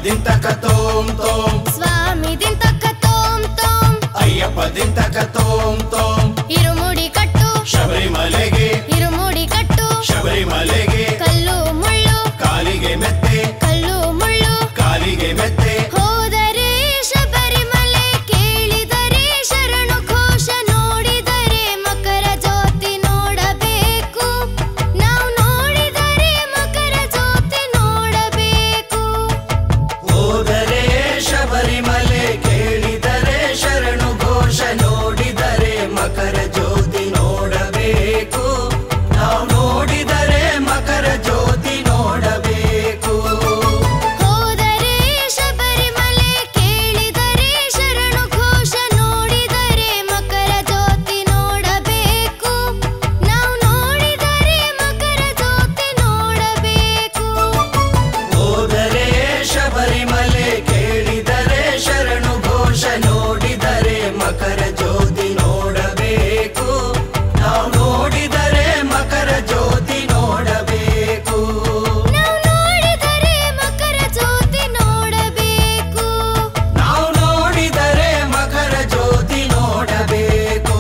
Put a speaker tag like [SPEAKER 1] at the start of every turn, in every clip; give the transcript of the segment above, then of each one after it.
[SPEAKER 1] ದಿಂತಕ ತೋಂ ತೋಂ
[SPEAKER 2] ಸ್ವಾಮಿ ದಿಂತಕ ತೋಂ ತೋಂ
[SPEAKER 1] ಅಯ್ಯಪ್ಪ ದಿಂತಕ ತೋಂ ತೋಂ
[SPEAKER 2] ಇರುಮುಡಿ ಕಟ್ಟು
[SPEAKER 1] ಶಬರಿಮಲೆಗೆ
[SPEAKER 2] ಇರುಮುಡಿ ಕಟ್ಟು
[SPEAKER 1] ಶಬರಿಮಲೆಗೆ
[SPEAKER 2] ಕಲ್ಲು ಮುಳ್ಳು
[SPEAKER 1] ಕಾಲಿಗೆ ಮೆತ್ತೆ
[SPEAKER 2] ಕಲ್ಲು ಮುಳ್ಳು
[SPEAKER 1] ಕಾಲಿಗೆ ಮೆತ್ತೆ
[SPEAKER 2] ಹೋದರೆ ಶಬರಿಮಲೆ ಕೇಳಿದರೆ ಶರಣು ಘೋಷ ನೋಡಿದರೆ ಮಕರ ಜ್ಯೋತಿ ನೋಡಬೇಕು ನಾವು ನೋಡಿದರೆ ಮಕರ ಜ್ಯೋತಿ ನೋಡಬೇಕು
[SPEAKER 1] ಹೋದರೆ ಶಬರಿಮಲೆ ಕೇಳಿದರೆ ಶರಣು ಘೋಷ ನೋಡಿದರೆ ಮಕರ ಜ್ಯೋತಿ ನೋಡಬೇಕು ನಾವು ನೋಡಿದರೆ ಮಕರ ಜ್ಯೋತಿ ನೋಡಬೇಕು
[SPEAKER 2] ಹೋದರೆ ಶಬರಿಮಲೆ ಕೇಳಿದರೆ ಶರಣು ಘೋಷ ನೋಡಿದರೆ ಮಕರ ಜ್ಯೋತಿ ನೋಡಬೇಕು ನಾವು ನೋಡಿದರೆ ಮಕರ ಜ್ಯೋತಿ ನೋಡಬೇಕು
[SPEAKER 1] ಹೋದರೆ ಶಬರಿಮಲೆ ಕೇಳಿದರೆ ಶರಣು ಘೋಷ ನೋಡಿದರೆ ಮಕರ ಜ್ಯೋತಿ ನೋಡಬೇಕು ನಾವು ನೋಡಿದರೆ ಮಕರ ಜ್ಯೋತಿ ನೋಡಬೇಕು
[SPEAKER 2] ನಾವು ನೋಡಿದರೆ ಮಕರ ಜ್ಯೋತಿ ನೋಡಬೇಕು
[SPEAKER 1] ನಾವು ನೋಡಿದರೆ ಮಕರ ಜ್ಯೋತಿ ನೋಡಬೇಕು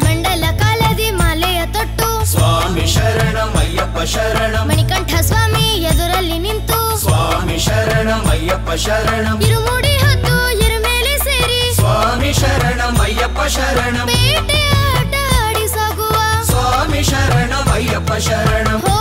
[SPEAKER 2] ಮಂಡಲ ಕಾಲದಿ ಮಾಲೆಯ ತೊಟ್ಟು
[SPEAKER 1] ಸ್ವಾಮಿ ಶರಣಂ ಅಯ್ಯಪ್ಪ ಶರಣಂ
[SPEAKER 2] ಮಣಿಕಂಠ ಸ್ವಾಮಿ ಎದುರಲ್ಲಿ ನಿಂತು
[SPEAKER 1] ಸ್ವಾಮಿ ಶರಣಂ ಅಯ್ಯಪ್ಪ ಶರಣಂ
[SPEAKER 2] ಇರುಮುಡಿ ಹೊತ್ತು ಇರುಮೇಲೆ ಸೇರಿ
[SPEAKER 1] ಸ್ವಾಮಿ ಶರಣಂ ಅಯ್ಯಪ್ಪ ಶರಣಂ
[SPEAKER 2] ಬೇಟೆ ಆಟ ಆಡಿ ಸಾಗುವ
[SPEAKER 1] ಸ್ವಾಮಿ ಶರಣಂ ಅಯ್ಯಪ್ಪ ಶರಣಂ
[SPEAKER 2] ಹೋ